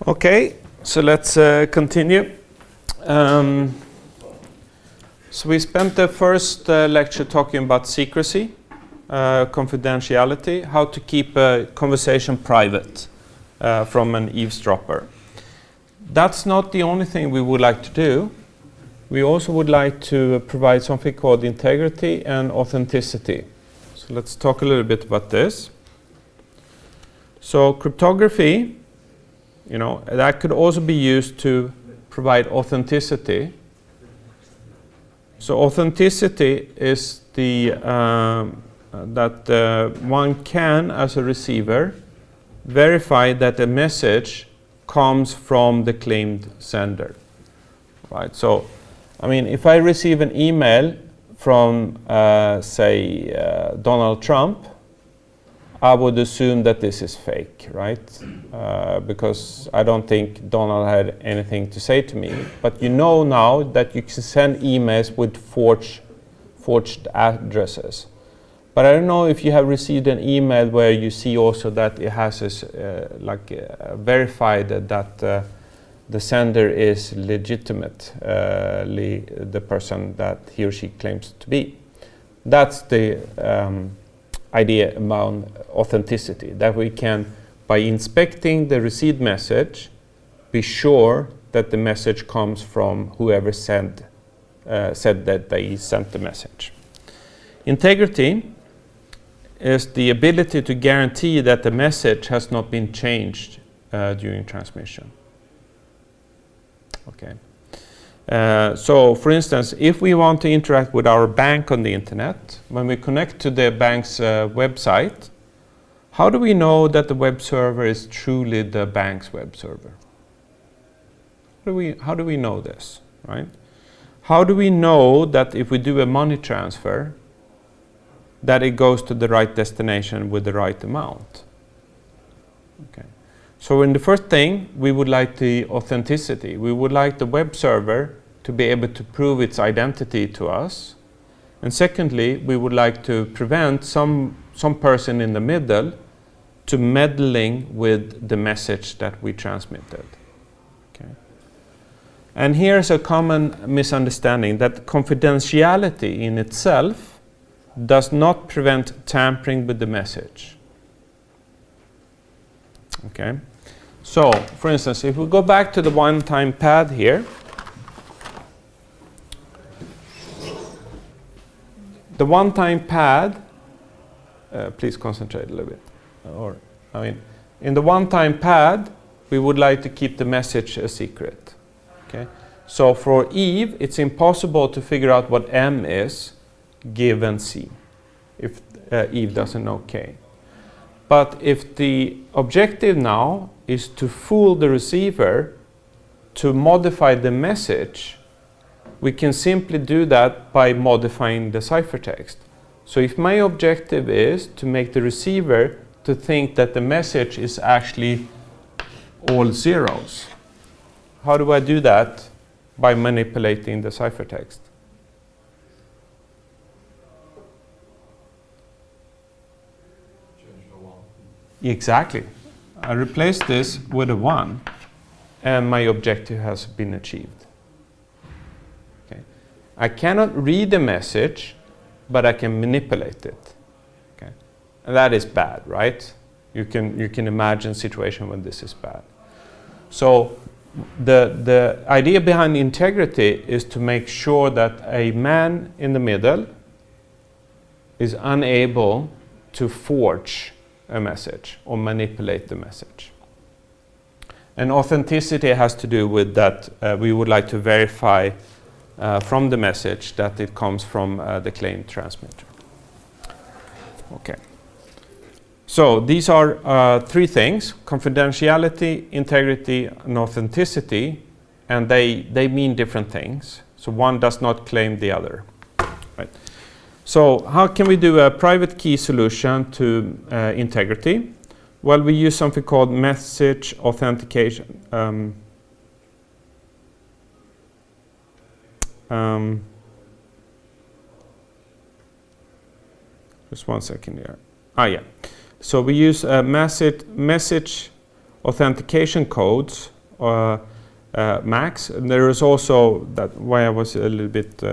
Okay, so let's continue. So we spent the first lecture talking about secrecy, confidentiality, how to keep a conversation private from an eavesdropper. That's not the only thing we would like to do. We also would like to provide something called integrity and authenticity. So let's talk a little bit about this. So cryptography, you know, that could also be used to provide authenticity. So authenticity is the one can, as a receiver, verify that a message comes from the claimed sender, right? So, I mean, if I receive an email from, say, Donald Trump, I would assume that this is fake, right? Because I don't think Donald had anything to say to me. But you know now that you can send emails with forged addresses. But I don't know if you have received an email where you see also that it has verified that the sender is legitimately the person that he or she claims to be. That's the idea about authenticity, that we can, by inspecting the received message, be sure that the message comes from whoever said that they sent the message. Integrity is the ability to guarantee that the message has not been changed during transmission. Okay. So, for instance, if we want to interact with our bank on the internet, when we connect to the bank's website, how do we know that the web server is truly the bank's web server? How do we know this, right? How do we know that if we do a money transfer, that it goes to the right destination with the right amount? Okay. So in the first thing, we would like the authenticity. We would like the web server to be able to prove its identity to us. And secondly, we would like to prevent some person in the middle to meddling with the message that we transmitted. Okay. And here's a common misunderstanding, that confidentiality in itself does not prevent tampering with the message. Okay. So, for instance, if we go back to the one-time pad here, the one-time pad, please concentrate a little bit. In the one-time pad, we would like to keep the message a secret. Okay. So for Eve, it's impossible to figure out what M is given C, if Eve doesn't know K. But if the objective now is to fool the receiver to modify the message, we can simply do that by modifying the ciphertext. So if my objective is to make the receiver to think that the message is actually all zeros, how do I do that? By manipulating the ciphertext. Exactly. I replace this with a 1 and my objective has been achieved. Okay. I cannot read the message, but I can manipulate it. Okay. And that is bad, right? You can imagine a situation when this is bad. So the idea behind integrity is to make sure that a man in the middle is unable to forge a message or manipulate the message. And authenticity has to do with that we would like to verify from the message that it comes from the claimed transmitter. Okay. So these are three things: confidentiality, integrity, and authenticity, and they mean different things. So one does not claim the other. Right. So how can we do a private key solution to integrity? Well, we use something called message authentication. Just 1 second here. Yeah. So we use message authentication codes max. And there is also, that why I was a little bit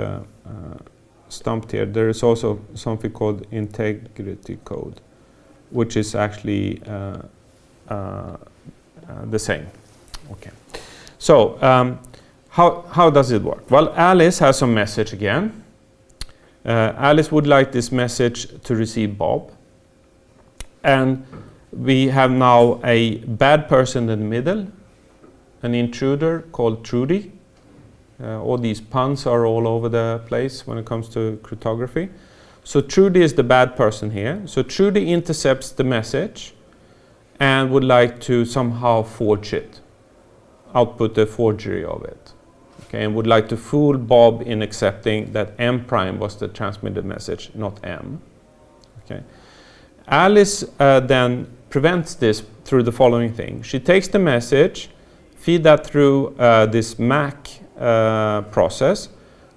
stumped here, there is also something called integrity code, which is actually the same. Okay. So how does it work? Well, Alice has some message again. Alice would like this message to receive Bob. And we have now a bad person in the middle, an intruder called Trudy. All these puns are all over the place when it comes to cryptography. So Trudy is the bad person here. So Trudy intercepts the message and would like to somehow forge it, output a forgery of it. Okay, and would like to fool Bob in accepting that M prime was the transmitted message, not M. Okay. Alice then prevents this through the following thing. She takes the message, feed that through this MAC process,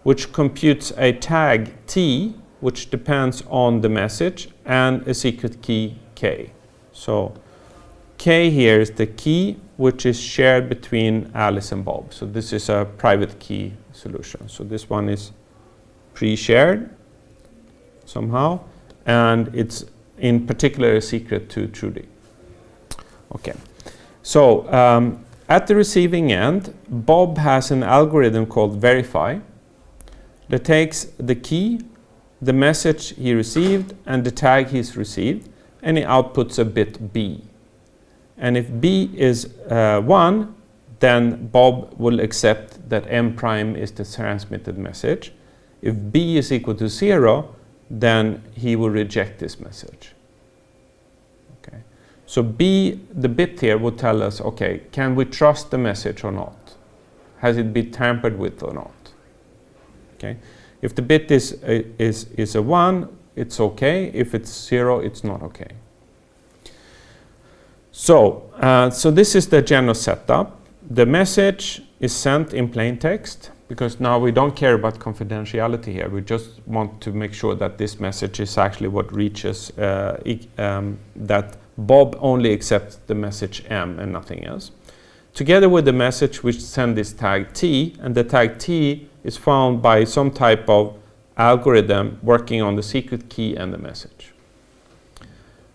which computes a tag T, which depends on the message, and a secret key K. So K here is the key which is shared between Alice and Bob. So this is a private key solution. So this one is pre-shared somehow, and it's in particular a secret to Trudy. Okay. So at the receiving end, Bob has an algorithm called verify that takes the key, the message he received, and the tag he's received, and he outputs a bit B. And if B is 1, then Bob will accept that M prime is the transmitted message. If B is equal to 0, then he will reject this message. Okay. So B, the bit here, will tell us, okay, can we trust the message or not? Has it been tampered with or not? Okay. If the bit is a 1, it's okay. If it's 0, it's not okay. So this is the general setup. The message is sent in plain text, because now we don't care about confidentiality here. We just want to make sure that this message is actually what reaches, that Bob only accepts the message M and nothing else. Together with the message, we send this tag T, and the tag T is found by some type of algorithm working on the secret key and the message.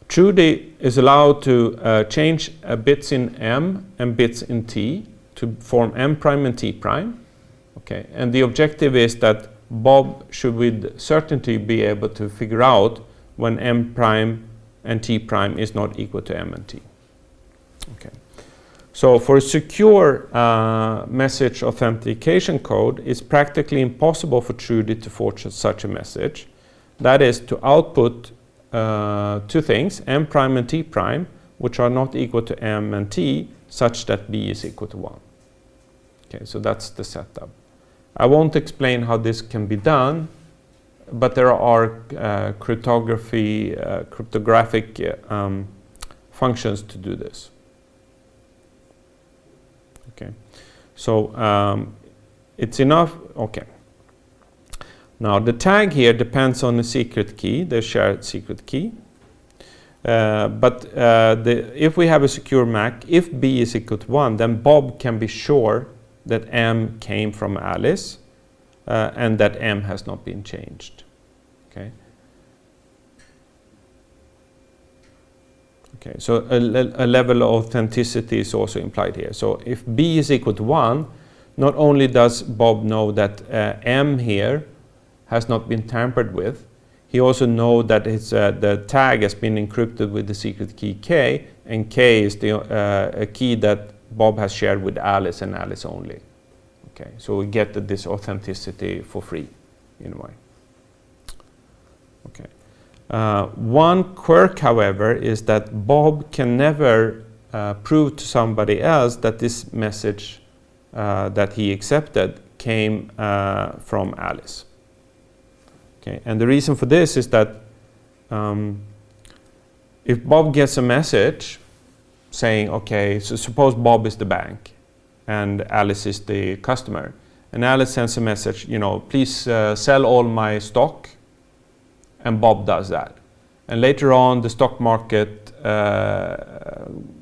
Trudy is allowed to change bits in M and bits in T to form M prime and T prime. Okay. And the objective is that Bob should with certainty be able to figure out when M prime and T prime is not equal to M and T. Okay. So for a secure message authentication code, it's practically impossible for Trudy to forge such a message. That is to output two things, M prime and T prime, which are not equal to M and T, such that B is equal to 1. Okay, so that's the setup. I won't explain how this can be done, but there are cryptographic functions to do this. Okay, so it's enough. Okay. Now the tag here depends on the secret key, the shared secret key. If we have a secure MAC, if B is equal to 1, then Bob can be sure that M came from Alice and that M has not been changed. Okay. Okay, so a level of authenticity is also implied here. So if B is equal to 1, not only does Bob know that M here has not been tampered with, he also knows that the tag has been encrypted with the secret key K, and K is a key that Bob has shared with Alice and Alice only. Okay, so we get this authenticity for free in a way. Okay. One quirk, however, is that Bob can never prove to somebody else that this message that he accepted came from Alice. Okay, and the reason for this is that if Bob gets a message saying, okay, so suppose Bob is the bank and Alice is the customer, and Alice sends a message, you know, please sell all my stock, and Bob does that. And later on, the stock market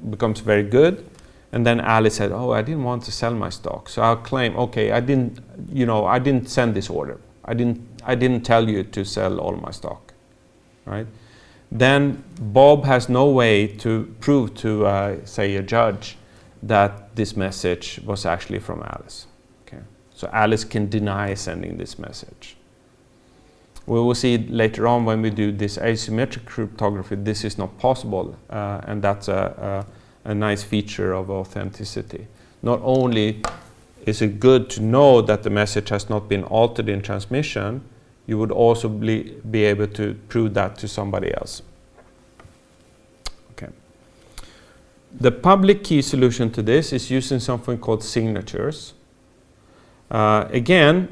becomes very good, and then Alice said, "Oh, I didn't want to sell my stock, so I'll claim, okay, I didn't send this order. I didn't tell you to sell all my stock," right? Then Bob has no way to prove to, say, a judge that this message was actually from Alice. Okay, so Alice can deny sending this message. We will see later on when we do this asymmetric cryptography, this is not possible, and that's a nice feature of authenticity. Not only is it good to know that the message has not been altered in transmission, you would also be able to prove that to somebody else. Okay. The public key solution to this is using something called signatures. Again,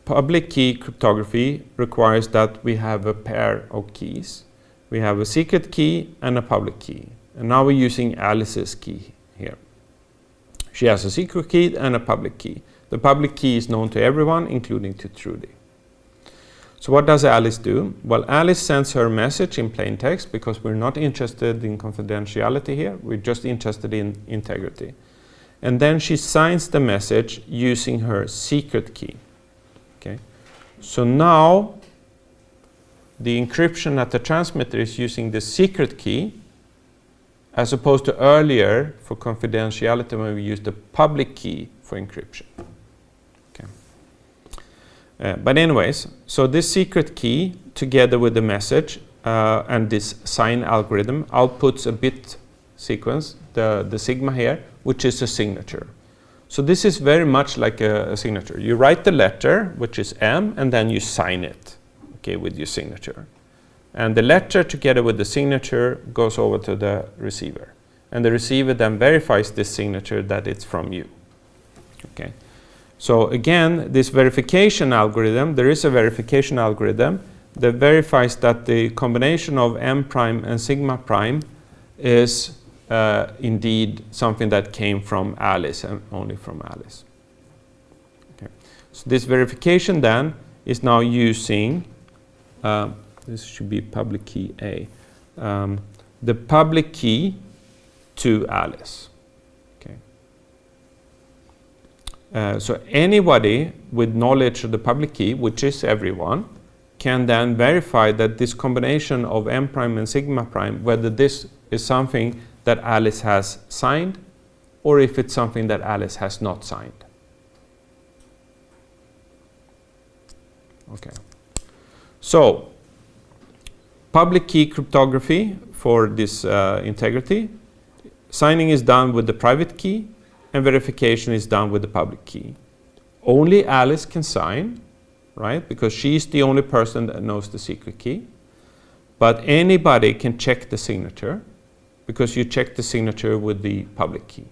public key cryptography requires that we have a pair of keys. We have a secret key and a public key. And now we're using Alice's key here. She has a secret key and a public key. The public key is known to everyone, including to Trudy. So what does Alice do? Well, Alice sends her message in plain text because we're not interested in confidentiality here. We're just interested in integrity. And then she signs the message using her secret key. Okay. So now the encryption at the transmitter is using the secret key, as opposed to earlier for confidentiality when we used the public key for encryption. But anyways, so this secret key together with the message and this sign algorithm outputs a bit sequence, the sigma here, which is a signature. So this is very much like a signature. You write the letter, which is M, and then you sign it, okay, with your signature. And the letter together with the signature goes over to the receiver. And the receiver then verifies this signature that it's from you. Okay. So again, this verification algorithm, there is a verification algorithm that verifies that the combination of M prime and sigma prime is indeed something that came from Alice and only from Alice. Okay. So this verification then is now using, this should be public key A, the public key to Alice. So anybody with knowledge of the public key, which is everyone, can then verify that this combination of M prime and sigma prime, whether this is something that Alice has signed or if it's something that Alice has not signed. Okay. So public key cryptography for this integrity, signing is done with the private key, and verification is done with the public key. Only Alice can sign, right? Because she's the only person that knows the secret key. But anybody can check the signature because you check the signature with the public key.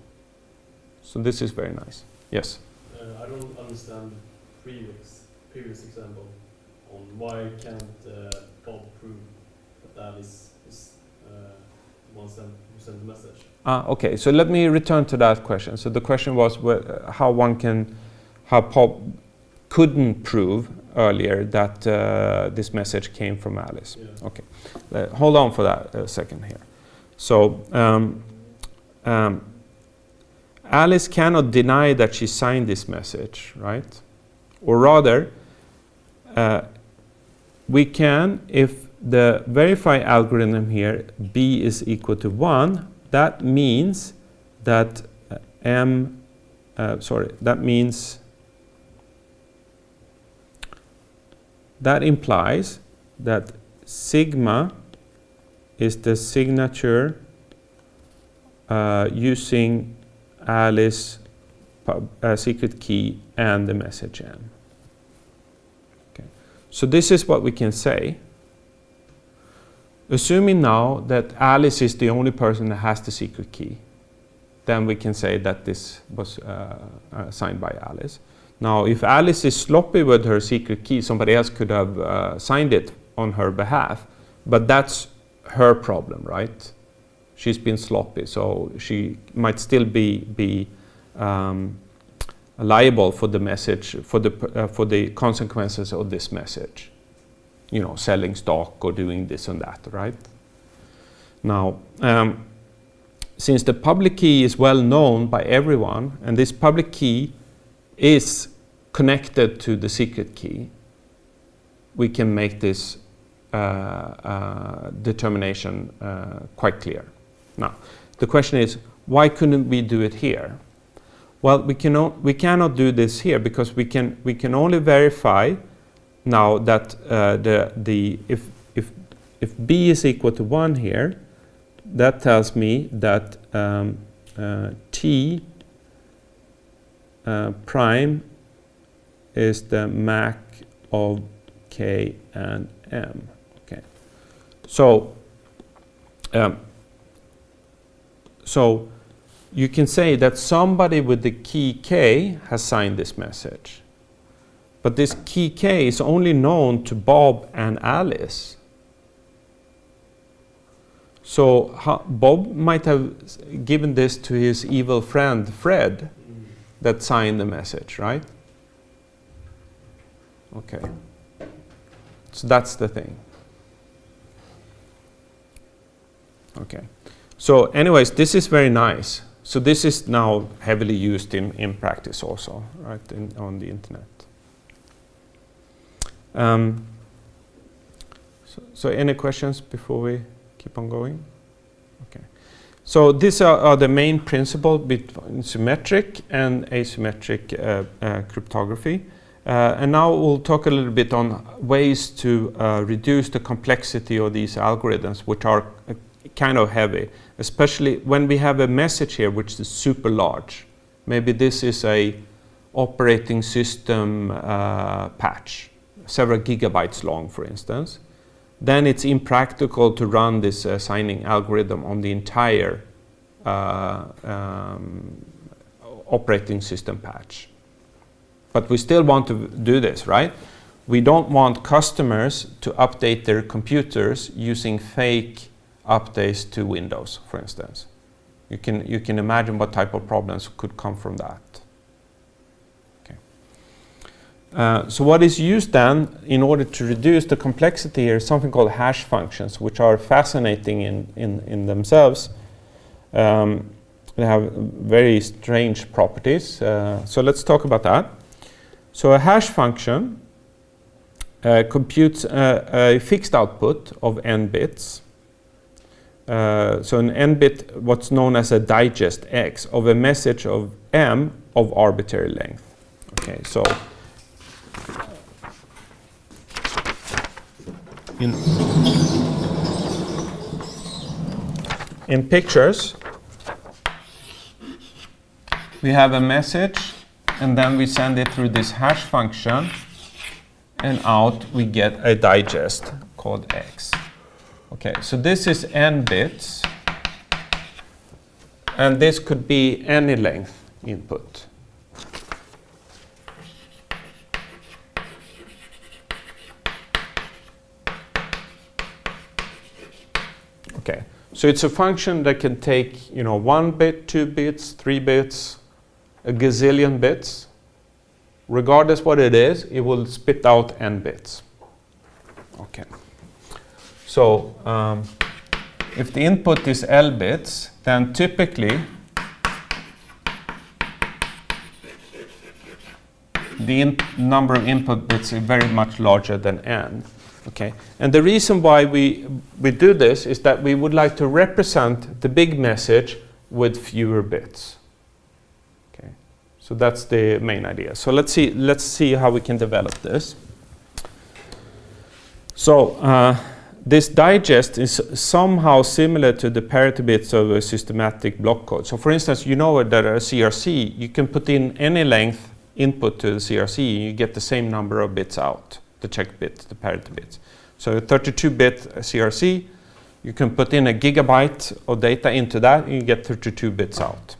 So this is very nice. Yes? I don't understand the previous example on why can't Bob prove that Alice is the one who sent the message. Okay, so let me return to that question. So the question was how Bob couldn't prove earlier that this message came from Alice. Yeah. Okay, hold on for that a second here. So Alice cannot deny that she signed this message, right? Or rather, we can, if the verify algorithm here, B is equal to 1, that means that that implies that sigma is the signature using Alice secret key and the message M. Okay. So this is what we can say. Assuming now that Alice is the only person that has the secret key, then we can say that this was signed by Alice. Now, if Alice is sloppy with her secret key, somebody else could have signed it on her behalf, but that's her problem, right? She's been sloppy, so she might still be liable for the message, for the consequences of this message. You know, selling stock or doing this and that, right? Now, since the public key is well known by everyone, and this public key is connected to the secret key, we can make this determination quite clear. Now, the question is, why couldn't we do it here? Well, we cannot do this here because we can only verify now that if b is equal to 1 here, that tells me that t prime is the MAC of k and m. Okay, so so you can say that somebody with the key k has signed this message, but this key k is only known to Bob and Alice. So Bob might have given this to his evil friend Fred that signed the message, right? Okay. So that's the thing. Okay. So anyways, this is very nice. So this is now heavily used in practice also, right, on the internet. So any questions before we keep on going? Okay. So these are the main principles between symmetric and asymmetric cryptography. And now we'll talk a little bit on ways to reduce the complexity of these algorithms, which are kind of heavy, especially when we have a message here which is super large. Maybe this is a operating system patch, several gigabytes long, for instance. Then it's impractical to run this signing algorithm on the entire operating system patch. But we still want to do this, right? We don't want customers to update their computers using fake updates to Windows, for instance. You can imagine what type of problems could come from that. So what is used then in order to reduce the complexity here is something called hash functions, which are fascinating in themselves. They have very strange properties. So let's talk about that. So a hash function computes a fixed output of n bits. So an n bit, what's known as a digest x, of a message of m of arbitrary length. Okay, so in pictures, we have a message, and then we send it through this hash function, and out we get a digest called x. Okay, so this is n bits, and this could be any length input. Okay, so it's a function that can take, 1 bit, 2 bits, 3 bits, a gazillion bits. Regardless what it is, it will spit out n bits. Okay. So if the input is L bits, then typically the number of input bits is very much larger than n. Okay, and the reason why we do this is that we would like to represent the big message with fewer bits. Okay, so that's the main idea. So let's see how we can develop this. So this digest is somehow similar to the parity bits of a systematic block code. So for instance, you know that a CRC, you can put in any length input to the CRC, and you get the same number of bits out. The check bit, the parity bits. So a 32-bit CRC, you can put in a gigabyte of data into that, and you get 32 bits out.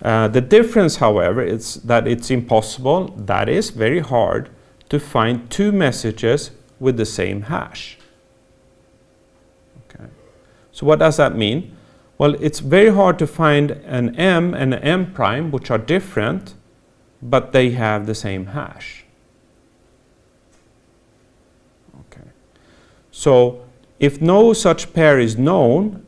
The difference, however, is that it's impossible, that is very hard, to find two messages with the same hash. Okay. So what does that mean? Well, it's very hard to find an M and an M prime, which are different, but they have the same hash. So if no such pair is known,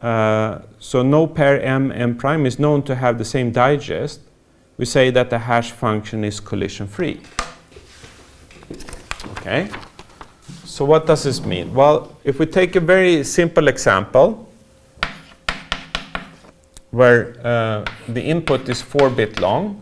so no pair m prime is known to have the same digest, we say that the hash function is collision free. Okay. So what does this mean? Well, if we take a very simple example where the input is 4-bit long,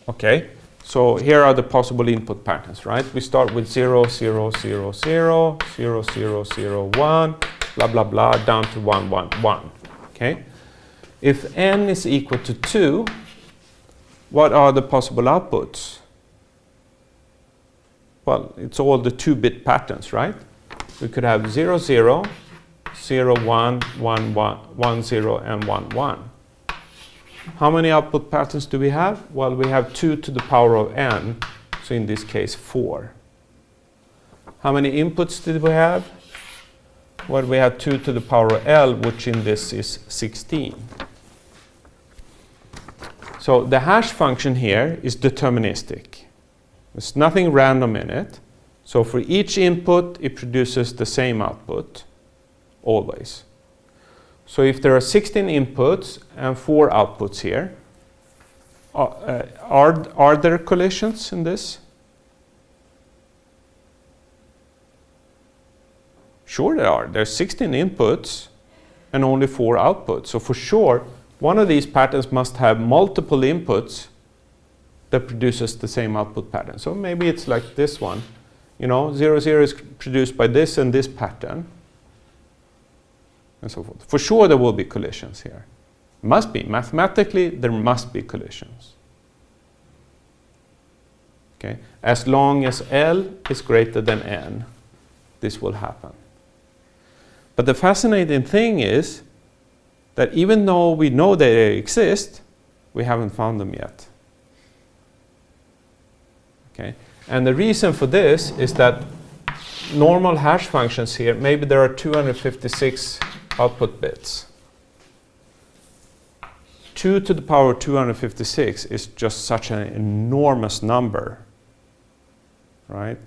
okay, so here are the possible input patterns, right? We start with 0, 0, 0, 0, 0, 0, 0, 1, blah, blah, blah, down to 1, 1, 1, okay? If n is equal to 2, what are the possible outputs? Well, it's all the 2-bit patterns, right? We could have 0, 0, 0, 1, 1, 1, 1, 0, and 1, 1. How many output patterns do we have? Well, we have 2 to the power of n, so in this case 4. How many inputs did we have? Well, we have 2 to the power of l, which in this is 16. So the hash function here is deterministic. There's nothing random in it. So for each input, it produces the same output, always. So if there are 16 inputs and 4 outputs here, are there collisions in this? Sure there are. There's 16 inputs and only 4 outputs. So for sure, one of these patterns must have multiple inputs that produces the same output pattern. So maybe it's like this one. You know, 0, 0 is produced by this and this pattern, and so forth. For sure there will be collisions here. Must be. Mathematically, there must be collisions. Okay? As long as L is greater than N, this will happen. But the fascinating thing is that even though we know they exist, we haven't found them yet. Okay? And the reason for this is that normal hash functions here, maybe there are 256 output bits. 2 to the power of 256 is just such an enormous number, right?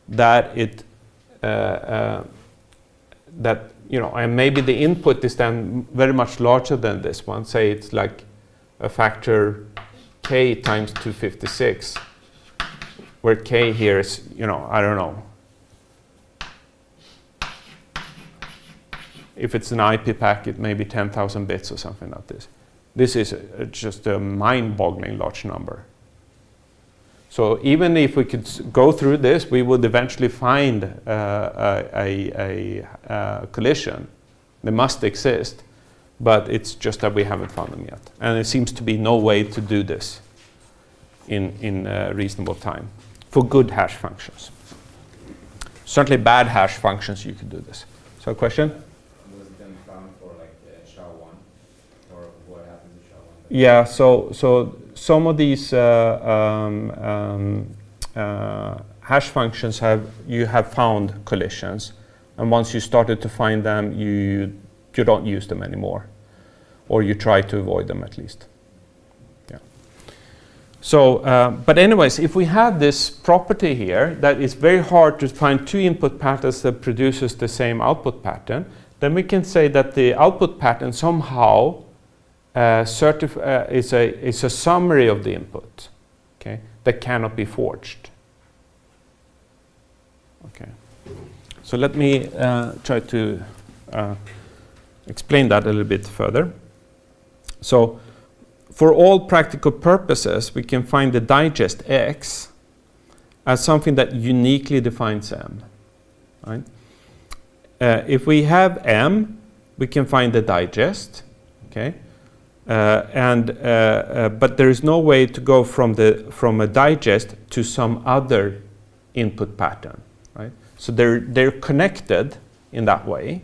That it, and maybe the input is then very much larger than this one. Say it's like a factor k times 256. Where k here is, I don't know. If it's an IP packet, maybe 10,000 bits or something like this. This is just a mind-boggling large number. So even if we could go through this, we would eventually find a collision. They must exist, but it's just that we haven't found them yet. And there seems to be no way to do this in reasonable time. For good hash functions. Certainly bad hash functions, you could do this. So a question? Was it then found for like SHA-1? Or what happened to SHA-1? Yeah, so some of these hash functions you have found collisions. And once you started to find them, you don't use them anymore. Or you try to avoid them at least. So, but anyways, if we have this property here that it's very hard to find 2 input patterns that produces the same output pattern, then we can say that the output pattern somehow is a summary of the input, okay, that cannot be forged. Okay, so let me try to explain that a little bit further. So, for all practical purposes, we can find the digest X as something that uniquely defines M. Right? If we have M, we can find the digest. Okay, but there is no way to go from a digest to some other input pattern. Right? So they're connected in that way.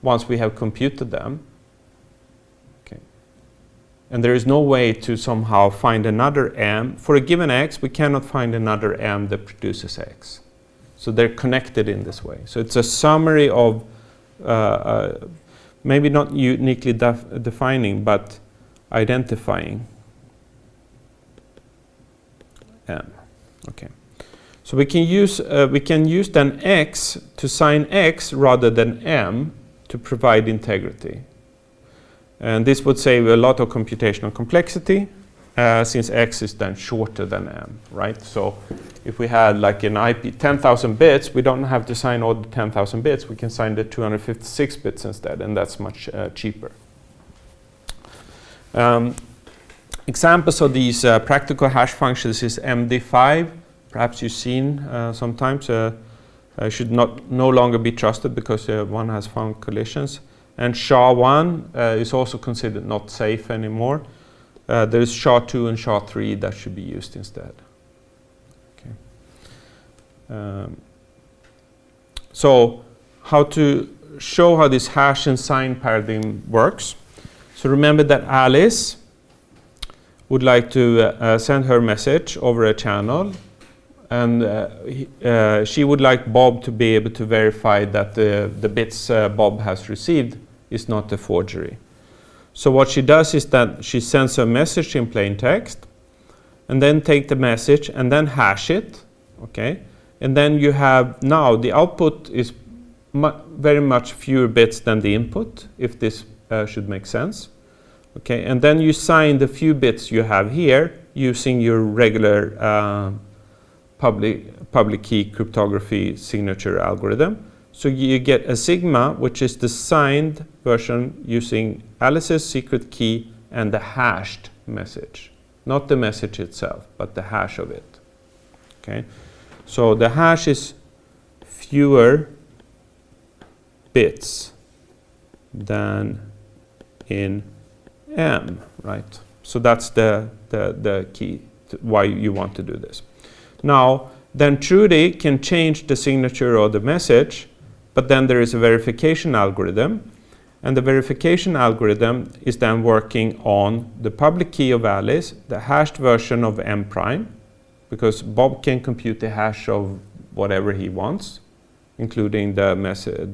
Once we have computed them. And there is no way to somehow find another M. For a given X, we cannot find another M that produces X. So they're connected in this way. So it's a summary of, maybe not uniquely defining, but identifying M. Okay. So we can use then X to sign X rather than M to provide integrity. And this would save a lot of computational complexity, since X is then shorter than M, right? So if we had like an IP 10,000 bits, we don't have to sign all the 10,000 bits. We can sign the 256 bits instead, and that's much cheaper. Examples of these practical hash functions is MD5. Perhaps you've seen sometimes. Should no longer be trusted because one has found collisions. And SHA-1 is also considered not safe anymore. There's SHA-2 and SHA-3 that should be used instead. Okay. So how to show how this hash and sign paradigm works. So remember that Alice would like to send her message over a channel, and she would like Bob to be able to verify that the bits Bob has received is not a forgery. So what she does is that she sends a message in plain text, and then take the message and then hash it, okay? And then you have, now the output is very much fewer bits than the input, if this should make sense. Okay, and then you sign the few bits you have here using your regular public key cryptography signature algorithm. So you get a sigma, which is the signed version using Alice's secret key and the hashed message. Not the message itself, but the hash of it. Okay, so the hash is fewer bits than in M, right? So that's the key to why you want to do this. Now, then Trudy can change the signature or the message, but then there is a verification algorithm, and the verification algorithm is then working on the public key of Alice, the hashed version of M prime, because Bob can compute the hash of whatever he wants, including the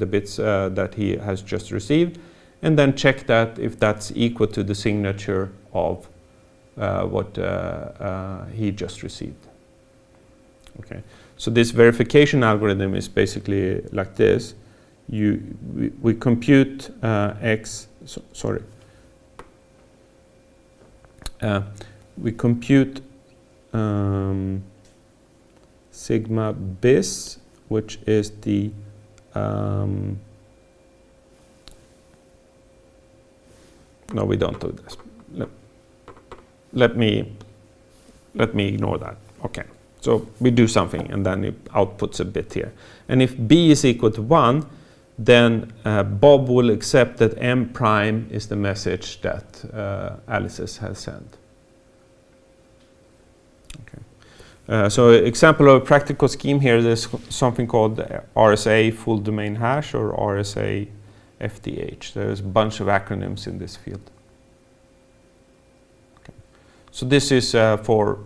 bits that he has just received, and then check that if that's equal to the signature of what he just received. Okay, so this verification algorithm is basically like this. We compute X, we compute sigma bis, which is the no, we don't do this. Let me ignore that. Okay, so we do something, and then it outputs a bit here. And if B is equal to 1, then Bob will accept that M prime is the message that Alice has sent. Okay. So example of a practical scheme here, there's something called RSA full domain hash or RSA FDH. There's a bunch of acronyms in this field. Okay. So this is for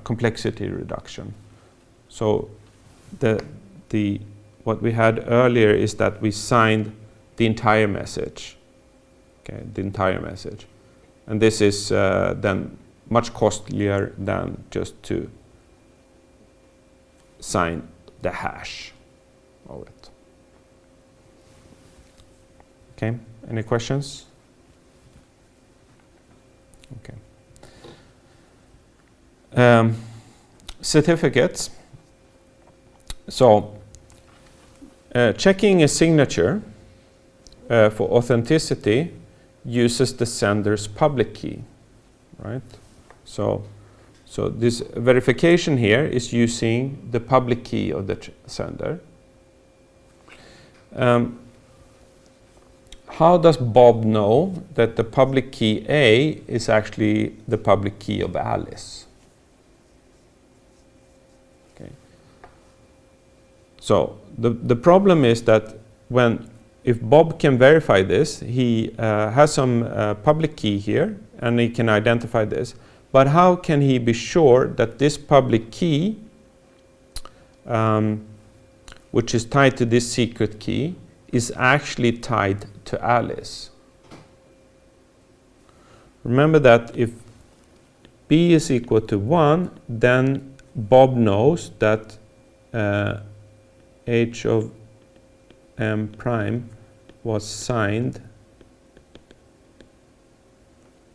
complexity reduction. So what we had earlier is that we signed the entire message. Okay, the entire message, and this is then much costlier than just to sign the hash of it. Okay, any questions? Okay. Certificates. So, checking a signature for authenticity uses the sender's public key, right? So this verification here is using the public key of the sender. How does Bob know that the public key A is actually the public key of Alice? Okay. So the problem is that if Bob can verify this, he has some public key here, and he can identify this. But how can he be sure that this public key, which is tied to this secret key, is actually tied to Alice? Remember that if B is equal to 1, then Bob knows that H of M prime was signed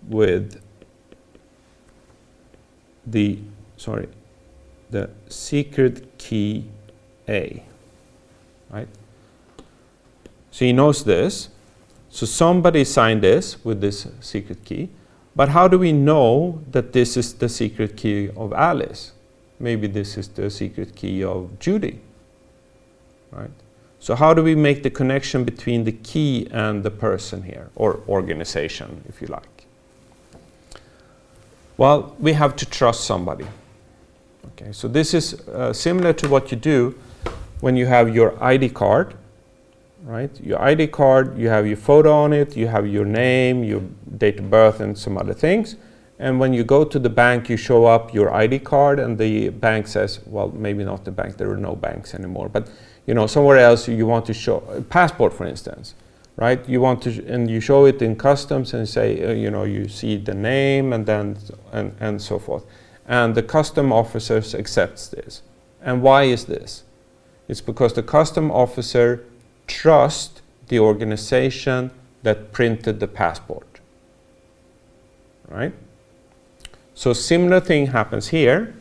with the secret key A, right? So he knows this. So somebody signed this with this secret key. But how do we know that this is the secret key of Alice? Maybe this is the secret key of Judy, right? So how do we make the connection between the key and the person here, or organization, if you like? Well, we have to trust somebody. Okay, so this is similar to what you do when you have your ID card, right? Your ID card, you have your photo on it, you have your name, your date of birth, and some other things. And when you go to the bank, you show up your ID card, and the bank says, well, maybe not the bank, there are no banks anymore, but you know, somewhere else you want to show a passport, for instance, right? You want to, and you show it in customs and say, you know, you see the name and then and so forth. And the custom officers accepts this. And why is this? It's because the custom officer trusts the organization that printed the passport, right? So similar thing happens here,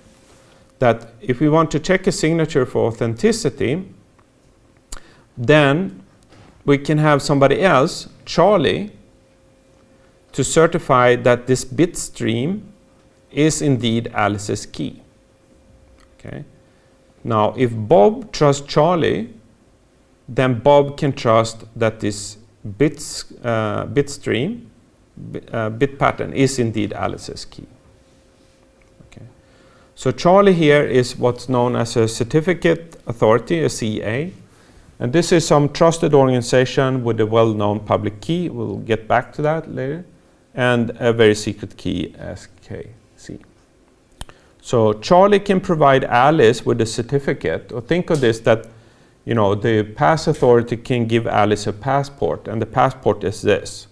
that if we want to check a signature for authenticity, then we can have somebody else, Charlie, to certify that this bit stream is indeed Alice's key. Okay. Now, if Bob trusts Charlie, then Bob can trust that this bit stream, bit pattern is indeed Alice's key. Okay. So Charlie here is what's known as a certificate authority, a CA. And this is some trusted organization with a well-known public key. We'll get back to that later. And a very secret key, SKC. So Charlie can provide Alice with a certificate. Or think of this, that you know, the pass authority can give Alice a passport, and the passport is this.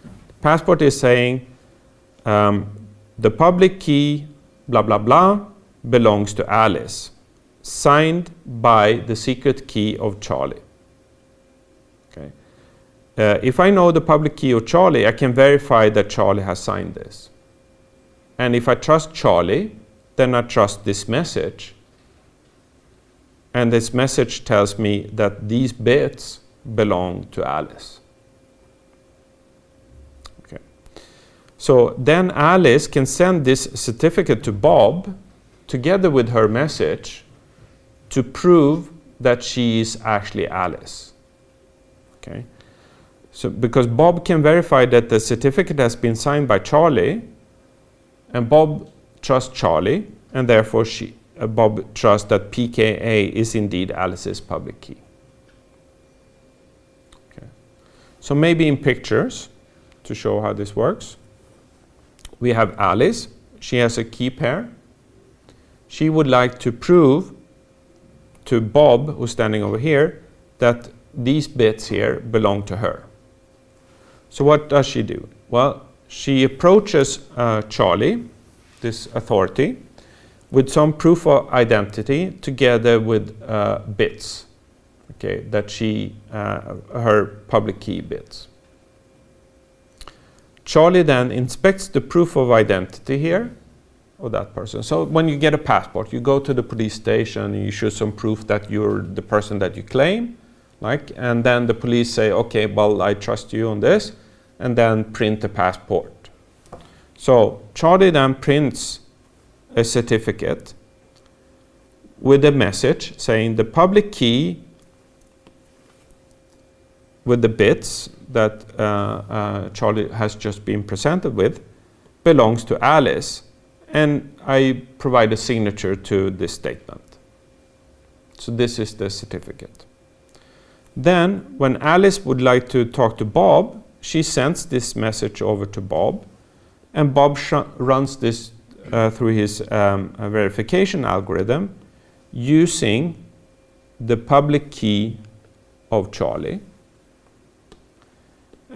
The passport is saying the public key, blah, blah, blah, belongs to Alice, signed by the secret key of Charlie. Okay. If I know the public key of Charlie, I can verify that Charlie has signed this. And if I trust Charlie, then I trust this message. And this message tells me that these bits belong to Alice. Okay. So then Alice can send this certificate to Bob together with her message to prove that she is actually Alice. Okay. So because Bob can verify that the certificate has been signed by Charlie, and Bob trusts Charlie, and therefore Bob trusts that PKA is indeed Alice's public key. Okay. So maybe in pictures, to show how this works, we have Alice. She has a key pair. She would like to prove to Bob, who's standing over here, that these bits here belong to her. So what does she do? Well, she approaches Charlie, this authority, with some proof of identity together with bits, okay, that her public key bits. Charlie then inspects the proof of identity here of that person. So when you get a passport, you go to the police station and you show some proof that you're the person that you claim, and then the police say, okay, well, I trust you on this, and then print the passport. So Charlie then prints a certificate with a message saying the public key with the bits that Charlie has just been presented with belongs to Alice, and I provide a signature to this statement. So this is the certificate. Then when Alice would like to talk to Bob, she sends this message over to Bob, and Bob runs this through his verification algorithm using the public key of Charlie.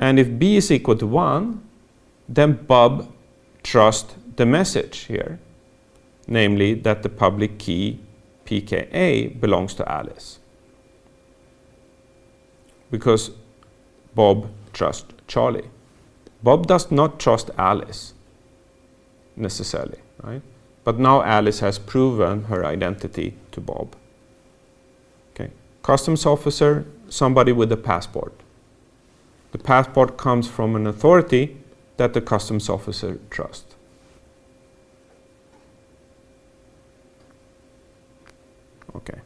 And if B is equal to 1, then Bob trusts the message here, namely that the public key PKA belongs to Alice, because Bob trusts Charlie. Bob does not trust Alice necessarily, right? But now Alice has proven her identity to Bob. Okay. Customs officer, somebody with a passport. The passport comes from an authority that the customs officer trusts. Okay.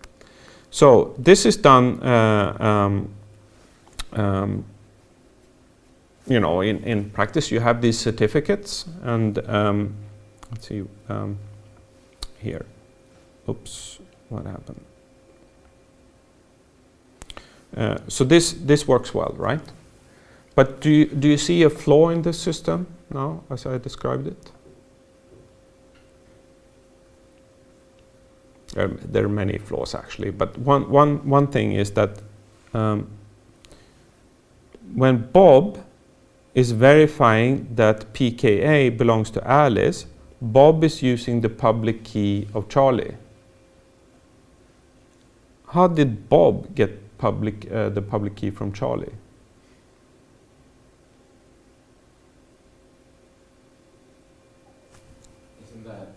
So this is done, you know, in practice you have these certificates, and let's see, here. Oops, what happened? So this works well, right? But do you see a flaw in this system now, as I described it? There are many flaws actually, but one thing is that when Bob is verifying that PKA belongs to Alice, Bob is using the public key of Charlie. How did Bob get the public key from Charlie? Isn't that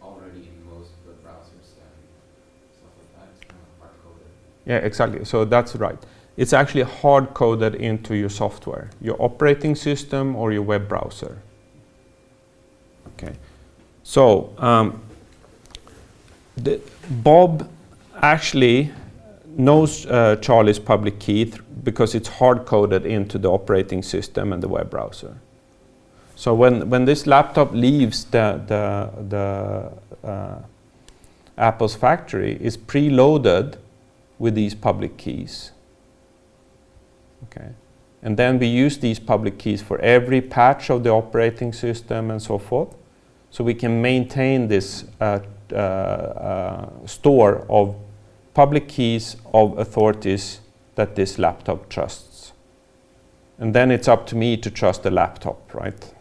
already in most web browsers and stuff like that? It's kind of hard-coded. Yeah, exactly. So that's right. It's actually hard-coded into your software, your operating system or your web browser. Okay. So Bob actually knows Charlie's public key because it's hard-coded into the operating system and the web browser. So when this laptop leaves the Apple's factory, it's preloaded with these public keys. Okay. And then we use these public keys for every patch of the operating system and so forth. So we can maintain this store of public keys of authorities that this laptop trusts. And then it's up to me to trust the laptop, right?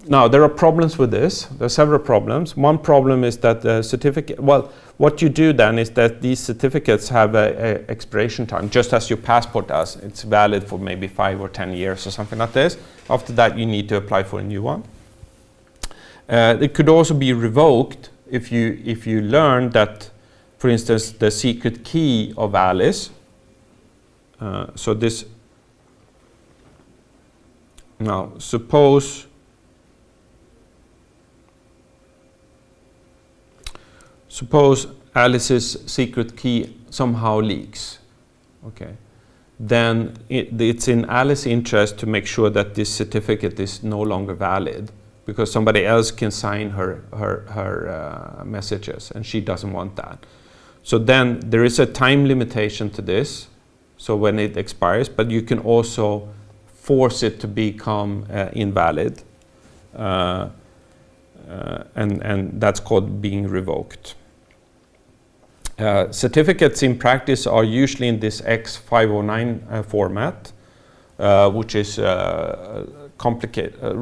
Now there are problems with this. There are several problems. One problem is that the certificate, well, what you do then is that these certificates have a expiration time, just as your passport does. It's valid for maybe 5 or 10 years or something like this. After that, you need to apply for a new one. It could also be revoked if you learn that, for instance, the secret key of Alice. So this. Now, suppose Alice's secret key somehow leaks, okay? Then it's in Alice's interest to make sure that this certificate is no longer valid, because somebody else can sign her messages, and she doesn't want that. So then there is a time limitation to this, so when it expires, but you can also force it to become invalid, and that's called being revoked. Certificates in practice are usually in this X509 format, which is complicated, a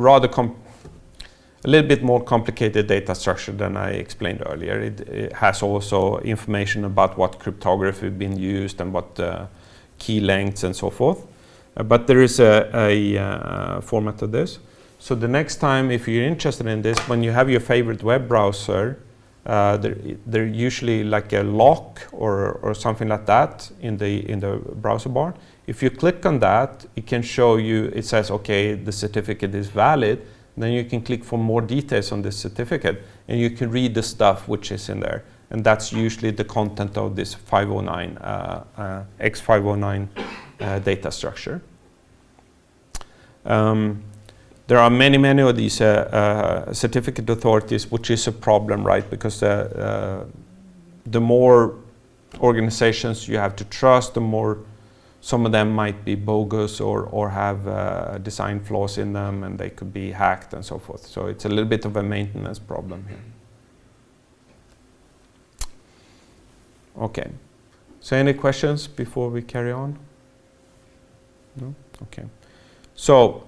little bit more complicated data structure than I explained earlier. It has also information about what cryptography has been used and what key lengths and so forth. But there is a format of this. So the next time, if you're interested in this, when you have your favorite web browser, they're usually like a lock or something like that in the browser bar. If you click on that, it can show you, it says, okay, the certificate is valid. Then you can click for more details on this certificate, and you can read the stuff which is in there. And that's usually the content of this 509, X509 data structure. There are many of these certificate authorities, which is a problem, right? Because the more organizations you have to trust, the more some of them might be bogus or have design flaws in them, and they could be hacked and so forth. So it's a little bit of a maintenance problem here. Okay. So any questions before we carry on? No? Okay. So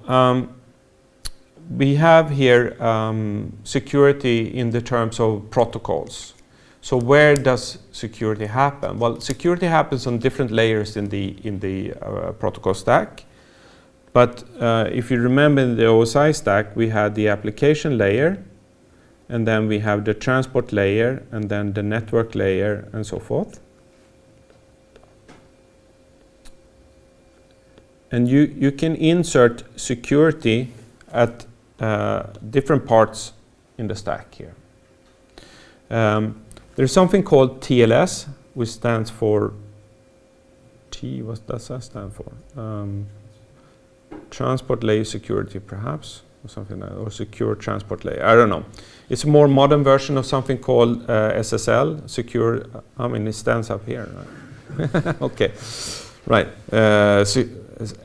we have here security in the terms of protocols. So where does security happen? Well, security happens on different layers in the protocol stack. But if you remember in the OSI stack, we had the application layer, and then we have the transport layer, and then the network layer, and so forth. And you can insert security at different parts in the stack here. There's something called TLS, which stands for what does that stand for? Transport layer security, perhaps, or something like that, or secure transport layer. I don't know. It's a more modern version of something called SSL, secure. I mean, it stands up here. Right? Okay, right.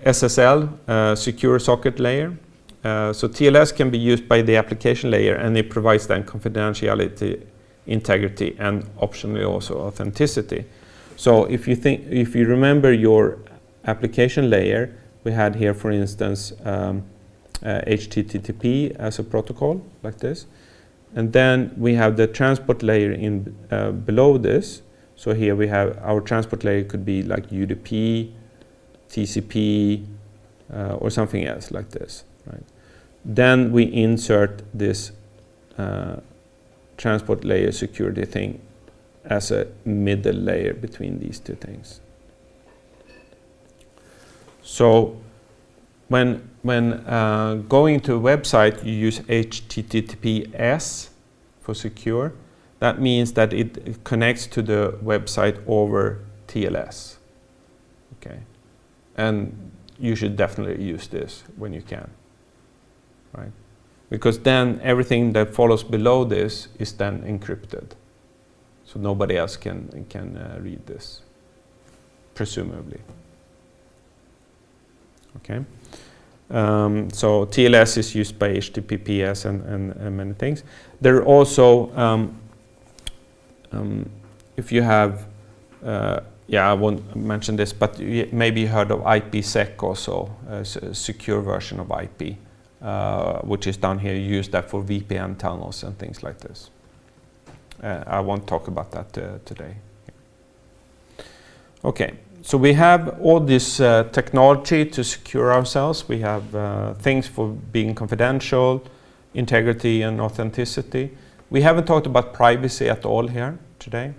SSL, secure socket layer. So TLS can be used by the application layer, and it provides then confidentiality, integrity, and optionally also authenticity. So if you remember your application layer, we had here, for instance, HTTP as a protocol like this, and then we have the transport layer in below this. So here we have our transport layer could be like UDP, TCP, or something else like this, right? Then we insert this transport layer security thing as a middle layer between these two things. So when going to a website, you use HTTPS for secure. That means that it connects to the website over TLS. Okay, and you should definitely use this when you can, right? Because then everything that follows below this is then encrypted, so nobody else can read this, presumably. Okay, so TLS is used by HTTPS and many things. There are also, if you have, I won't mention this, but maybe you heard of IPsec also, a secure version of IP, which is down here. You use that for VPN tunnels and things like this. I won't talk about that today. Okay, so we have all this technology to secure ourselves. We have things for being confidential, integrity, and authenticity. We haven't talked about privacy at all here today,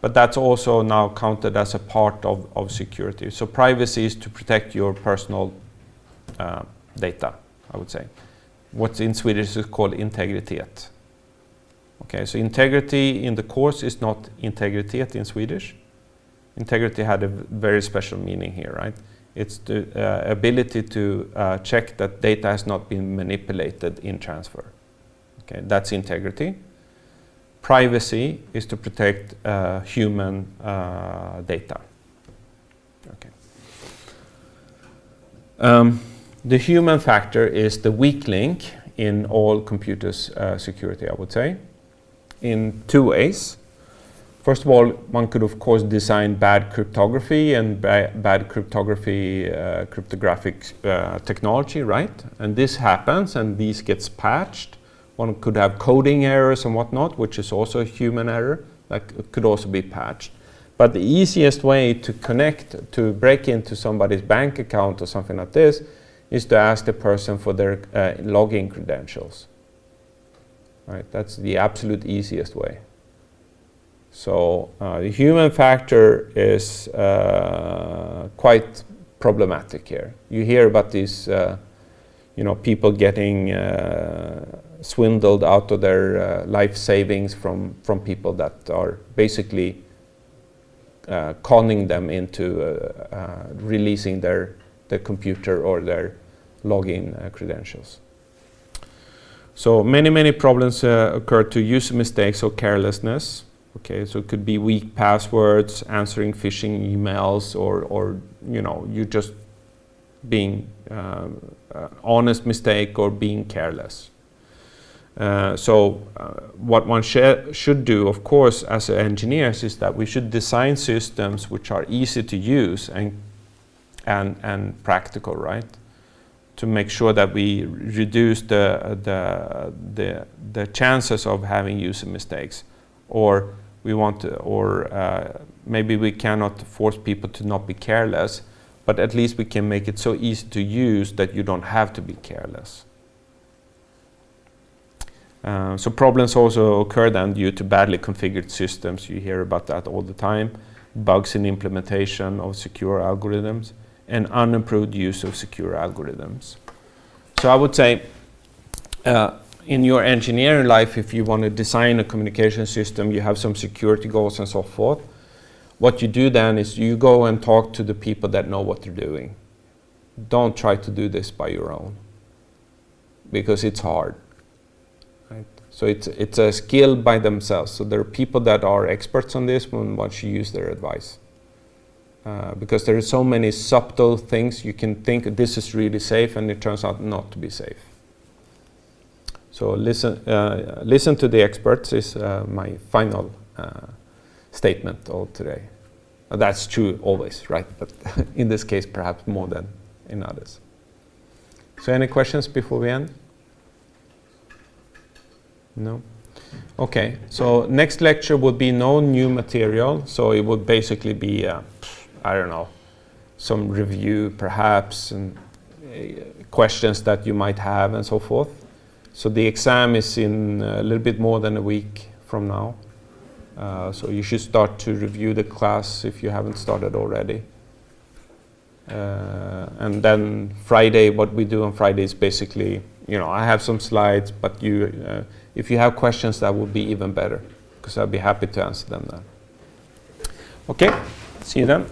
but that's also now counted as a part of security. So privacy is to protect your personal data, I would say. What in Swedish is called integritet. Okay, so integrity in the course is not integritet in Swedish. Integrity had a very special meaning here, right? It's the ability to check that data has not been manipulated in transfer. Okay, that's integrity. Privacy is to protect human data. Okay. The human factor is the weak link in all computers' security, I would say, in two ways. First of all, one could of course design bad cryptography and bad cryptographic technology, right? And this happens, and these gets patched. One could have coding errors and whatnot, which is also a human error that could also be patched. But the easiest way to connect, to break into somebody's bank account or something like this, is to ask the person for their login credentials. Right? That's the absolute easiest way. So the human factor is quite problematic here. You hear about these, people getting swindled out of their life savings from people that are basically conning them into releasing their computer or their login credentials. So many problems occur to user mistakes or carelessness. Okay, so it could be weak passwords, answering phishing emails, or you just being honest mistake or being careless. What one should do, of course, as engineers, is that we should design systems which are easy to use and practical, right? To make sure that we reduce the chances of having user mistakes, or We want to, or maybe we cannot force people to not be careless, but at least we can make it so easy to use that you don't have to be careless. So problems also occur then due to badly configured systems. You hear about that all the time. Bugs in implementation of secure algorithms and unimproved use of secure algorithms. So I would say in your engineering life, if you want to design a communication system, you have some security goals and so forth. What you do then is you go and talk to the people that know what they're doing. Don't try to do this by your own, because it's hard. Right? So it's a skill by themselves. So there are people that are experts on this once you use their advice. Because there are so many subtle things you can think this is really safe, and it turns out not to be safe. So listen to the experts is my final statement of today. That's true always, right? But in this case, perhaps more than in others. So any questions before we end? No? Okay, so next lecture would be no new material. So it would basically be, I don't know, some review perhaps, and questions that you might have and so forth. So the exam is in a little bit more than a week from now. So you should start to review the class if you haven't started already. And then Friday, what we do on Friday is basically, I have some slides, but if you have questions, that would be even better, because I'll be happy to answer them then. Okay, see you then.